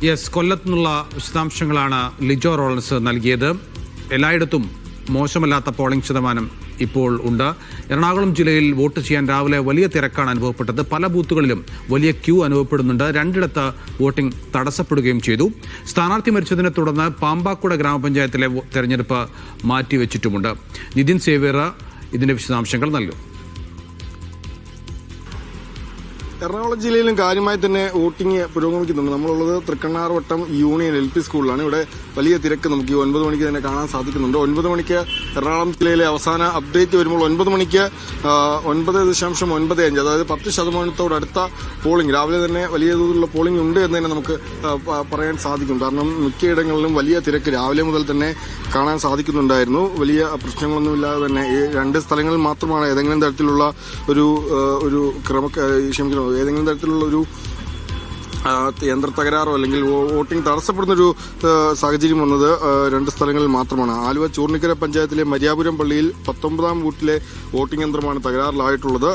Yes, കൊല്ലത്തു നിന്നുള്ള വിശദാംശങ്ങളാണ് Lijo Rollins നൽകിയത്. എല്ലായിടത്തും മോശമല്ലാത്ത പോളിംഗ് ശതമാനം ഇപ്പോൾ ഉണ്ട്. എറണാകുളം ജില്ലയിൽ വോട്ട് ചെയ്യാൻ രാവിലെ വലിയ തിരക്കാണ് അനുഭവപ്പെട്ടത്. പല ബൂത്തുകളിലും വലിയ ക്യൂ അനുഭവപ്പെടുന്നുണ്ട്. രണ്ടിടത്ത് വോട്ടിംഗ് തടസ്സപ്പെടുകയും ചെയ്തു. സ്ഥാനാർത്ഥി മരിച്ചതിനെ തുടർന്ന് പാമ്പാക്കുട ഗ്രാമപഞ്ചായത്തിലെ തെരഞ്ഞെടുപ്പ് മാറ്റിവെച്ചിട്ടുമുണ്ട്. നിതിൻ സേവ്യർ ഇതിന്റെ വിശദാംശങ്ങൾ നൽകും. എറണാകുളം ജില്ലയിലും കാര്യമായി തന്നെ വോട്ടിംഗ് പുരോഗമിക്കുന്നുണ്ട്. നമ്മളുള്ളത് തൃക്കണ്ണാർവട്ടം യൂണിയൻ LP സ്കൂളിലാണ്. ഇവിടെ വലിയ തിരക്ക് നമുക്ക് 9 മണിക്ക് തന്നെ കാണാൻ സാധിക്കുന്നുണ്ട്. 9 മണിക്ക് എറണാകുളം ജില്ലയിലെ അവസാന അപ്ഡേറ്റ് വരുമ്പോൾ 9 മണിക്ക് 9.95, അതായത് 10% പോളിംഗ്, രാവിലെ തന്നെ വലിയ തോതിലുള്ള പോളിംഗ് ഉണ്ട് എന്ന് തന്നെ നമുക്ക് പറയാൻ സാധിക്കും. കാരണം മിക്കയിടങ്ങളിലും വലിയ തിരക്ക് രാവിലെ മുതൽ തന്നെ കാണാൻ സാധിക്കുന്നുണ്ടായിരുന്നു. വലിയ പ്രശ്നങ്ങളൊന്നുമില്ലാതെ തന്നെ ഈ 2 സ്ഥലങ്ങളിൽ മാത്രമാണ് ഏതെങ്കിലും തരത്തിലുള്ള ഏതെങ്കിലും തരത്തിലുള്ള ഒരു യന്ത്ര തകരാറോ അല്ലെങ്കിൽ വോട്ടിംഗ് തടസ്സപ്പെടുന്നൊരു സാഹചര്യം വന്നത് 2 സ്ഥലങ്ങളിൽ മാത്രമാണ്. ആലുവ ചൂർണിക്കര പഞ്ചായത്തിലെ മര്യാപുരം പള്ളിയിൽ 19ാം ബൂത്തിലെ വോട്ടിംഗ് യന്ത്രമാണ് തകരാറിലായിട്ടുള്ളത്.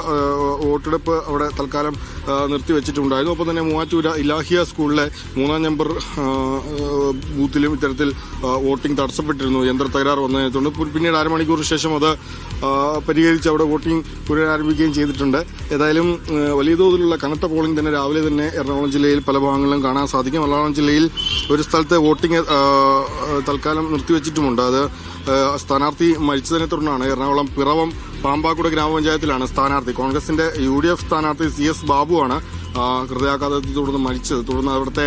വോട്ടെടുപ്പ് അവിടെ തൽക്കാലം നിർത്തിവെച്ചിട്ടുണ്ടായിരുന്നു. ഒപ്പം തന്നെ മൂവാറ്റുപുര ഇലാഹിയ സ്കൂളിലെ 3ാം നമ്പർ ബൂത്തിലും ഇത്തരത്തിൽ വോട്ടിംഗ് തടസ്സപ്പെട്ടിരുന്നു യന്ത്ര തകരാർ വന്നതിനെ തുടർന്ന്. പിന്നീട് അരമണിക്കൂറിന് ശേഷം അത് പരിഹരിച്ച് അവിടെ വോട്ടിംഗ് പുനരാരംഭിക്കുകയും ചെയ്തിട്ടുണ്ട്. ഏതായാലും വലിയ തോതിലുള്ള കനത്ത പോളിംഗ് തന്നെ രാവിലെ തന്നെ എറണാകുളം ജില്ലയിൽ പല ഭാഗങ്ങളിലും കാണാൻ സാധിക്കും. എറണാകുളം ജില്ലയിൽ ഒരു സ്ഥലത്ത് വോട്ടിംഗ് തൽക്കാലം നിർത്തിവെച്ചിട്ടുമുണ്ട്. അത് സ്ഥാനാർത്ഥി മരിച്ചതിനെ തുടർന്നാണ്. എറണാകുളം പിറവം പാമ്പാക്കുട ഗ്രാമപഞ്ചായത്തിലാണ് സ്ഥാനാർത്ഥി. കോൺഗ്രസിന്റെ UDF സ്ഥാനാർത്ഥി CS ബാബുവാണ് ഹൃദയാഘാതത്തെ തുടർന്ന് മരിച്ചത്. തുടർന്ന് അവിടുത്തെ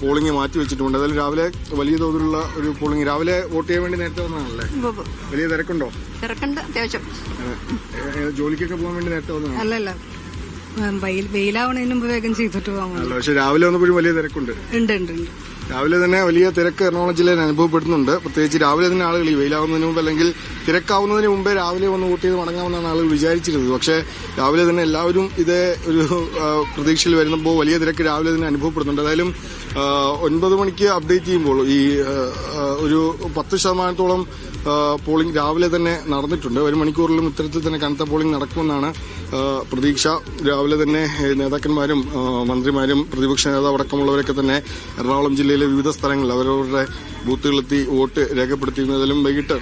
പോളിംഗ് മാറ്റിവെച്ചിട്ടുണ്ട്. അതിൽ രാവിലെ വലിയ തോതിലുള്ള ഒരു പോളിംഗ്. രാവിലെ വോട്ട് ചെയ്യാൻ വേണ്ടി നേരത്തെ വന്നതാണല്ലേ? വലിയ തിരക്കുണ്ടോ? തിരക്കുണ്ട്, അത്യാവശ്യം. ജോലിക്കൊക്കെ പോകാൻ വേണ്ടി നേരത്തെ വന്നതാണ്? അല്ലല്ല, വെയിലാവണതിന് മുമ്പ് വേഗം ചെയ്തിട്ട് പോകാൻ. പക്ഷെ രാവിലെ വന്നപ്പോഴും വലിയ തിരക്കുണ്ട്. ഉണ്ട്. രാവിലെ തന്നെ വലിയ തിരക്ക് എറണാകുളം ജില്ലയിൽ അനുഭവപ്പെടുന്നുണ്ട്. പ്രത്യേകിച്ച് രാവിലെ തന്നെ ആളുകൾ ഈ വെയിലാവുന്നതിന് മുമ്പ് അല്ലെങ്കിൽ തിരക്കാവുന്നതിന് മുമ്പേ രാവിലെ വന്ന് വോട്ട് ചെയ്ത് മടങ്ങാമെന്നാണ് ആളുകൾ വിചാരിച്ചിരുന്നത്. പക്ഷേ രാവിലെ തന്നെ എല്ലാവരും ഇതേ ഒരു പ്രതീക്ഷയിൽ വരുമ്പോൾ വലിയ തിരക്ക് രാവിലെ തന്നെ അനുഭവപ്പെടുന്നുണ്ട്. ഏതായാലും 9 മണിക്ക് അപ്ഡേറ്റ് ചെയ്യുമ്പോൾ ഈ ഒരു 10% പോളിംഗ് രാവിലെ തന്നെ നടന്നിട്ടുണ്ട്. 1 മണിക്കൂറിലും ഇത്തരത്തിൽ തന്നെ കനത്ത പോളിംഗ് നടക്കുമെന്നാണ് പ്രതീക്ഷ. രാവിലെ തന്നെ നേതാക്കന്മാരും മന്ത്രിമാരും പ്രതിപക്ഷ നേതാവ് അടക്കമുള്ളവരൊക്കെ തന്നെ എറണാകുളം ജില്ലയിലെ വിവിധ സ്ഥലങ്ങളിൽ അവരവരുടെ ബൂത്തുകളിലെത്തി വോട്ട് രേഖപ്പെടുത്തിയിരുന്നതിലും വൈകിട്ട്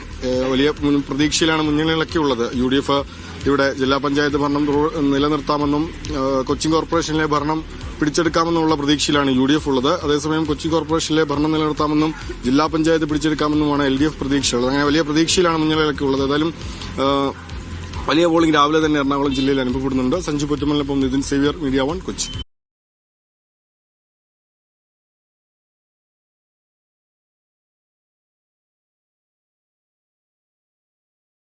വലിയ പ്രതീക്ഷയിലാണ് മുന്നണികളൊക്കെ ഉള്ളത്. UDF ഇവിടെ ജില്ലാ പഞ്ചായത്ത് ഭരണം നിലനിർത്താമെന്നും കൊച്ചിൻ കോർപ്പറേഷനിലെ ഭരണം പിടിച്ചെടുക്കാമെന്നുള്ള പ്രതീക്ഷയിലാണ് UDF ഉള്ളത്. അതേസമയം കൊച്ചിൻ കോർപ്പറേഷനിലെ ഭരണം നിലനിർത്താമെന്നും ജില്ലാ പഞ്ചായത്ത് പിടിച്ചെടുക്കാമെന്നുമാണ് LDF പ്രതീക്ഷയുള്ളത്. അങ്ങനെ വലിയ പ്രതീക്ഷയിലാണ് മുന്നണികളൊക്കെ ഉള്ളത്. ഏതായാലും വലിയ പോളിംഗ് രാവിലെ തന്നെ എറണാകുളം ജില്ലയിൽ അനുഭവപ്പെടുന്നുണ്ട്. സഞ്ജു പൊറ്റുമലിനൊപ്പം നിതിൻ സേവ്യർ, മീഡിയ 1, കൊച്ചി.